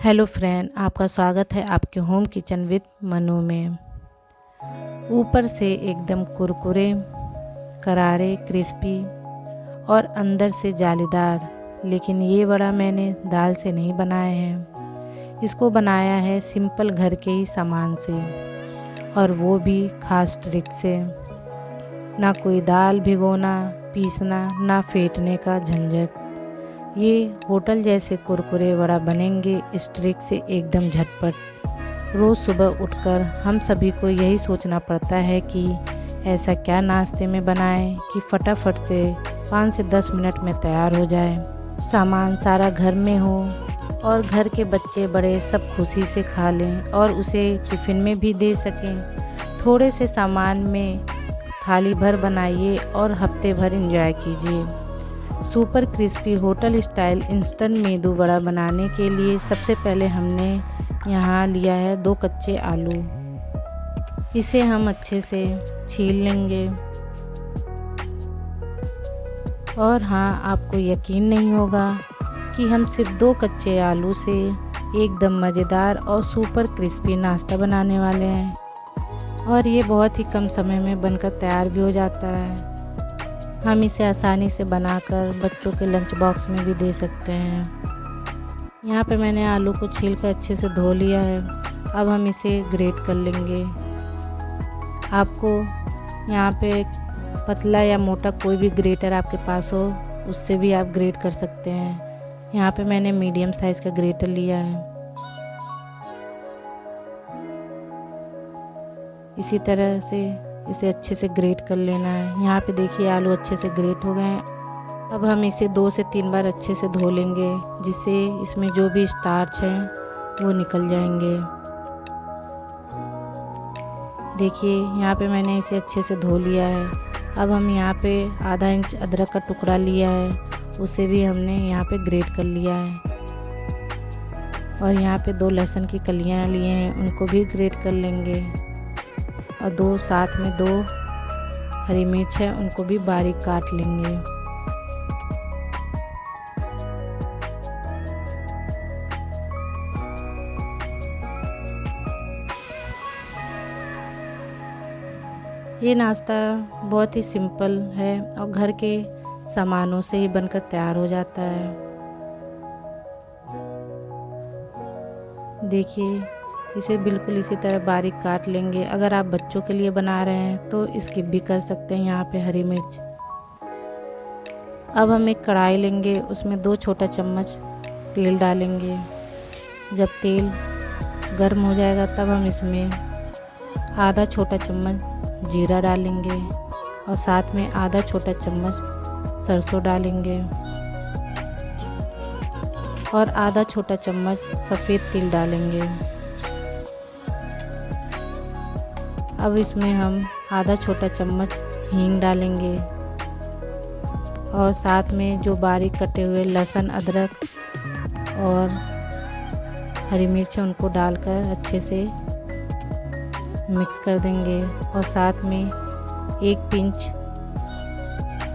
Hello friend, आपका स्वागत है आपके होम किचन विद मनु में। ऊपर से एकदम कुरकुरे, करारे, क्रिस्पी और अंदर से जालीदार। लेकिन ये वड़ा मैंने दाल से नहीं बनाया है, इसको बनाया है सिंपल घर के ही सामान से, और वो भी खास ट्रिक से। ना कोई दाल भिगोना, पीसना, ना फेंटने का झंझट। ये होटल जैसे कुरकुरे वड़ा बनेंगे इस ट्रिक से एकदम झटपट। रोज़ सुबह उठकर हम सभी को यही सोचना पड़ता है कि ऐसा क्या नाश्ते में बनाएं कि फटाफट से 5 से 10 मिनट में तैयार हो जाए, सामान सारा घर में हो और घर के बच्चे बड़े सब खुशी से खा लें और उसे टिफ़िन में भी दे सकें। थोड़े से सामान में थाली भर बनाइए और हफ्ते भर एंजॉय कीजिए। Super crispy hotel style instant medu vada बनाने के लिए सबसे पहले हमने यहाँ लिया है 2 कच्चे आलू। इसे हम अच्छे से छील लेंगे। और हाँ, आपको यकीन नहीं होगा कि हम सिर्फ 2 कच्चे आलू से एकदम मज़ेदार और सुपर क्रिस्पी नाश्ता बनाने वाले हैं, और ये बहुत ही कम समय में बनकर तैयार भी हो जाता है। हम इसे आसानी से बनाकर बच्चों के लंच बॉक्स में भी दे सकते हैं। यहाँ पे मैंने आलू को छील कर अच्छे से धो लिया है। अब हम इसे ग्रेट कर लेंगे। आपको यहाँ पे पतला या मोटा कोई भी ग्रेटर आपके पास हो, उससे भी आप ग्रेट कर सकते हैं। यहाँ पे मैंने मीडियम साइज़ का ग्रेटर लिया है। इसी तरह से इसे अच्छे से ग्रेट कर लेना है। यहाँ पे देखिए आलू अच्छे से ग्रेट हो गए हैं। अब हम इसे 2 से 3 बार अच्छे से धो लेंगे, जिससे इसमें जो भी स्टार्च हैं वो निकल जाएंगे। देखिए यहाँ पे मैंने इसे अच्छे से धो लिया है। अब हम यहाँ पे आधा इंच अदरक का टुकड़ा लिया है, उसे भी हमने यहाँ पे ग्रेट कर लिया है। और यहाँ पे 2 लहसुन की कलियाँ लिए हैं, उनको भी ग्रेट कर लेंगे। और साथ में 2 हरी मिर्च है, उनको भी बारीक काट लेंगे। ये नाश्ता बहुत ही सिंपल है और घर के सामानों से ही बनकर तैयार हो जाता है। देखिए इसे बिल्कुल इसी तरह बारीक काट लेंगे। अगर आप बच्चों के लिए बना रहे हैं तो स्किप भी कर सकते हैं यहाँ पे हरी मिर्च। अब हम एक कढ़ाई लेंगे, उसमें 2 छोटा चम्मच तेल डालेंगे। जब तेल गर्म हो जाएगा तब हम इसमें आधा छोटा चम्मच जीरा डालेंगे और साथ में आधा छोटा चम्मच सरसों डालेंगे और आधा छोटा चम्मच सफ़ेद तिल डालेंगे। अब इसमें हम आधा छोटा चम्मच हींग डालेंगे और साथ में जो बारीक कटे हुए लहसुन, अदरक और हरी मिर्च उनको डालकर अच्छे से मिक्स कर देंगे। और साथ में 1 पिंच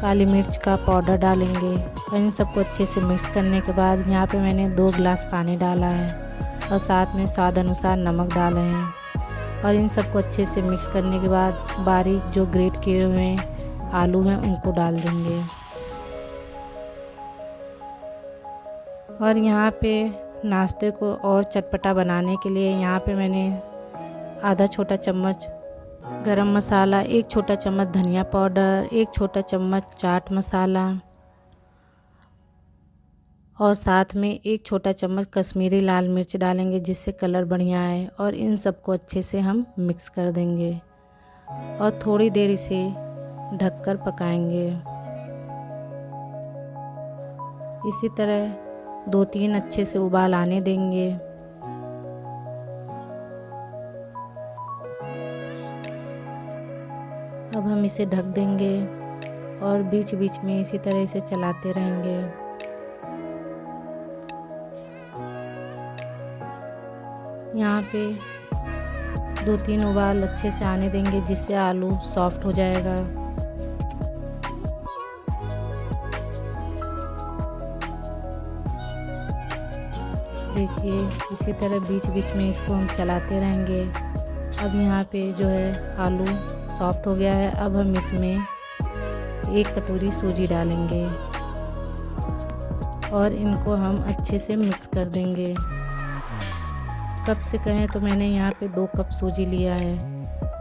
काली मिर्च का पाउडर डालेंगे। और इन सबको अच्छे से मिक्स करने के बाद यहाँ पे मैंने 2 गिलास पानी डाला है और साथ में स्वाद अनुसार नमक डाले हैं। और इन सबको अच्छे से मिक्स करने के बाद बारीक जो ग्रेट किए हुए आलू हैं उनको डाल देंगे। और यहाँ पे नाश्ते को और चटपटा बनाने के लिए यहाँ पे मैंने आधा छोटा चम्मच गरम मसाला, 1 छोटा चम्मच धनिया पाउडर, 1 छोटा चम्मच चाट मसाला और साथ में 1 छोटा चम्मच कश्मीरी लाल मिर्च डालेंगे, जिससे कलर बढ़िया आए। और इन सबको अच्छे से हम मिक्स कर देंगे और थोड़ी देर इसे ढककर पकाएंगे। इसी तरह 2-3 अच्छे से उबाल आने देंगे। अब हम इसे ढक देंगे और बीच बीच में इसी तरह इसे चलाते रहेंगे। यहाँ पे 2-3 उबाल अच्छे से आने देंगे, जिससे आलू सॉफ्ट हो जाएगा। देखिए इसी तरह बीच बीच में इसको हम चलाते रहेंगे। अब यहाँ पे जो है आलू सॉफ्ट हो गया है। अब हम इसमें 1 कटोरी सूजी डालेंगे और इनको हम अच्छे से मिक्स कर देंगे। कप से कहें तो मैंने यहाँ पे 2 कप सूजी लिया है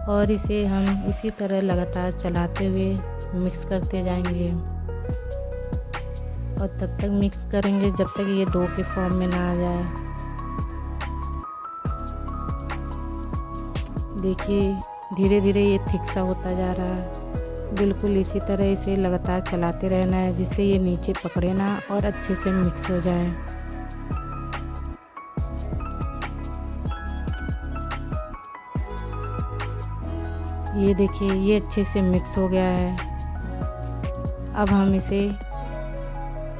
और इसे हम इसी तरह लगातार चलाते हुए मिक्स करते जाएंगे और तब तक मिक्स करेंगे जब तक ये डो के फॉर्म में ना आ जाए। देखिए धीरे धीरे ये थिक सा होता जा रहा है। बिल्कुल इसी तरह इसे लगातार चलाते रहना है जिससे ये नीचे पकड़े ना और अच्छे से मिक्स हो जाए। ये देखिए ये अच्छे से मिक्स हो गया है। अब हम इसे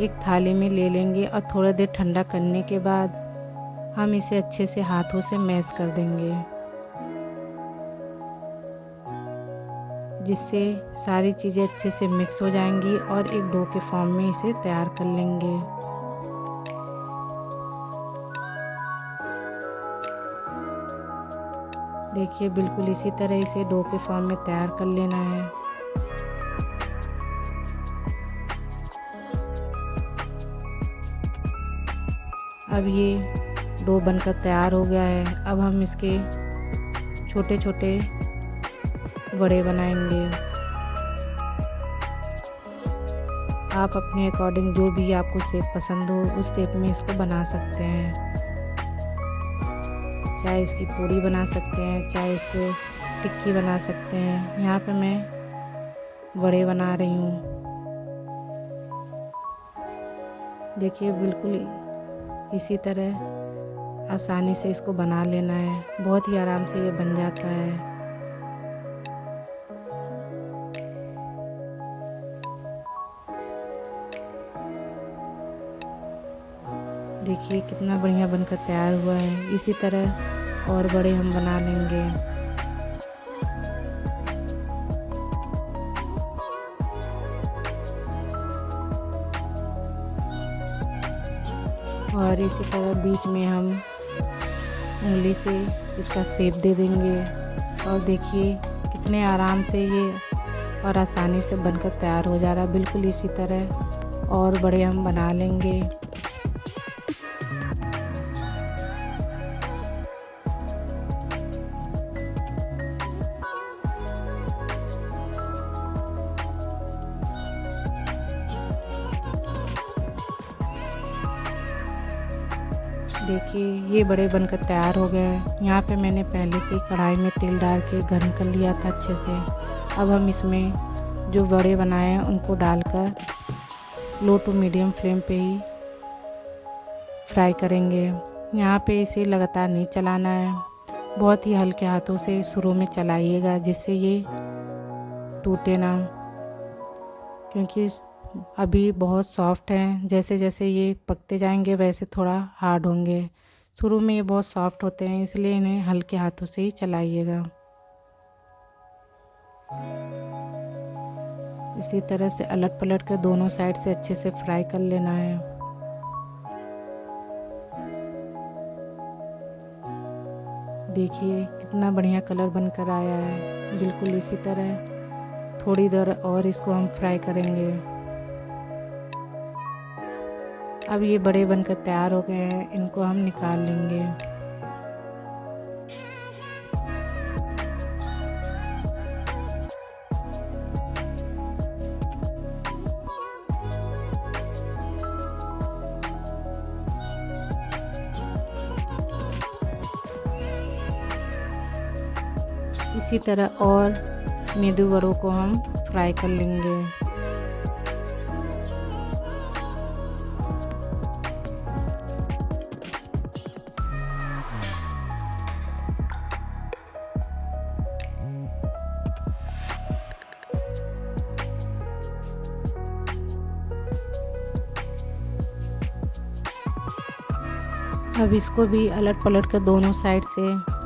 एक थाली में ले लेंगे और थोड़ा देर ठंडा करने के बाद हम इसे अच्छे से हाथों से मैश कर देंगे जिससे सारी चीज़ें अच्छे से मिक्स हो जाएंगी और एक डो के फॉर्म में इसे तैयार कर लेंगे। देखिए बिल्कुल इसी तरह इसे डो के फॉर्म में तैयार कर लेना है। अब ये डो बनकर तैयार हो गया है। अब हम इसके छोटे छोटे बड़े बनाएंगे। आप अपने अकॉर्डिंग जो भी आपको शेप पसंद हो उस शेप में इसको बना सकते हैं। चाहे इसकी पूड़ी बना सकते हैं, चाहे इसको टिक्की बना सकते हैं। यहाँ पे मैं बड़े बना रही हूँ। देखिए बिल्कुल इसी तरह आसानी से इसको बना लेना है। बहुत ही आराम से ये बन जाता है। देखिए कितना बढ़िया बनकर तैयार हुआ है। इसी तरह और बड़े हम बना लेंगे। और इसी तरह बीच में हम उंगली से इसका शेप दे देंगे। और देखिए कितने आराम से ये और आसानी से बनकर तैयार हो जा रहा है। बिल्कुल इसी तरह और बड़े हम बना लेंगे। देखिए ये बड़े बनकर तैयार हो गए हैं। यहाँ पे मैंने पहले से कढ़ाई में तेल डाल के गर्म कर लिया था अच्छे से। अब हम इसमें जो बड़े बनाए हैं उनको डालकर लो टू मीडियम फ्लेम पे ही फ्राई करेंगे। यहाँ पे इसे लगातार नहीं चलाना है, बहुत ही हल्के हाथों से शुरू में चलाइएगा जिससे ये टूटे ना, क्योंकि अभी बहुत सॉफ्ट हैं। जैसे जैसे ये पकते जाएंगे वैसे थोड़ा हार्ड होंगे। शुरू में ये बहुत सॉफ्ट होते हैं, इसलिए इन्हें हल्के हाथों से ही चलाइएगा। इसी तरह से अलट पलट कर दोनों साइड से अच्छे से फ्राई कर लेना है। देखिए कितना बढ़िया कलर बनकर आया है। बिल्कुल इसी तरह थोड़ी देर और इसको हम फ्राई करेंगे। अब ये बड़े बनकर तैयार हो गए हैं, इनको हम निकाल लेंगे। इसी तरह और मेदू वड़ों को हम फ्राई कर लेंगे। अब इसको भी अलट पलट कर दोनों साइड से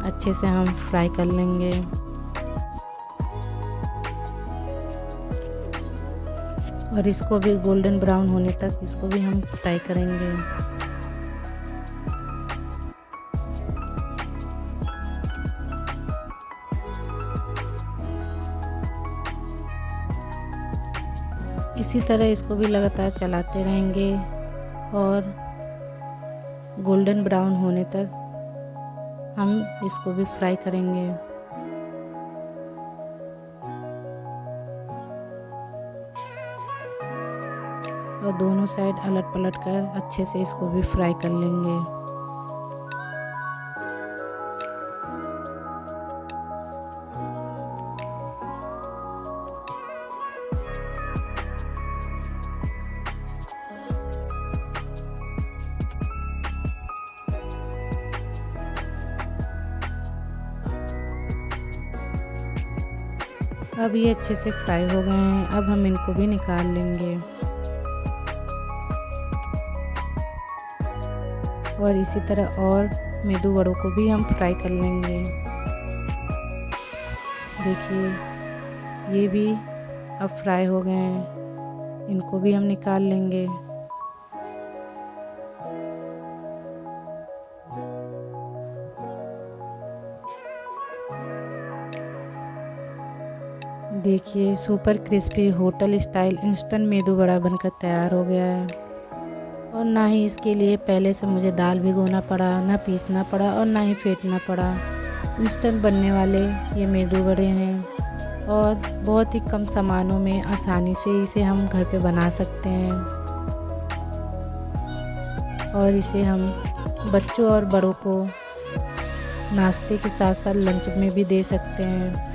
अच्छे से हम फ्राई कर लेंगे। और इसको भी गोल्डन ब्राउन होने तक इसको भी हम फ्राई करेंगे। इसी तरह इसको भी लगातार चलाते रहेंगे और गोल्डन ब्राउन होने तक हम इसको भी फ्राई करेंगे। और दोनों साइड अलट पलट कर अच्छे से इसको भी फ्राई कर लेंगे। अब ये अच्छे से फ्राई हो गए हैं, अब हम इनको भी निकाल लेंगे। और इसी तरह और मेदू वड़ों को भी हम फ्राई कर लेंगे। देखिए ये भी अब फ्राई हो गए हैं, इनको भी हम निकाल लेंगे। देखिए super crispy hotel style instant medu vada बनकर तैयार हो गया है। और ना ही इसके लिए पहले से मुझे दाल भिगोना पड़ा, ना पीसना पड़ा और ना ही फेंटना पड़ा। इंस्टेंट बनने वाले ये मेदू वड़े हैं और बहुत ही कम सामानों में आसानी से इसे हम घर पे बना सकते हैं। और इसे हम बच्चों और बड़ों को नाश्ते के साथ साथ लंच में भी दे सकते हैं।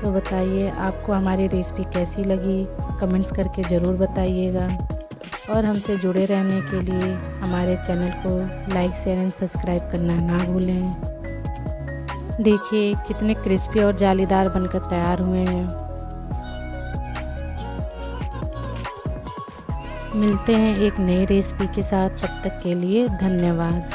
तो बताइए आपको हमारी रेसिपी कैसी लगी, कमेंट्स करके ज़रूर बताइएगा। और हमसे जुड़े रहने के लिए हमारे चैनल को लाइक शेयर एंड सब्सक्राइब करना ना भूलें। देखिए कितने क्रिस्पी और जालीदार बनकर तैयार हुए हैं। मिलते हैं एक नई रेसिपी के साथ, तब तक के लिए धन्यवाद।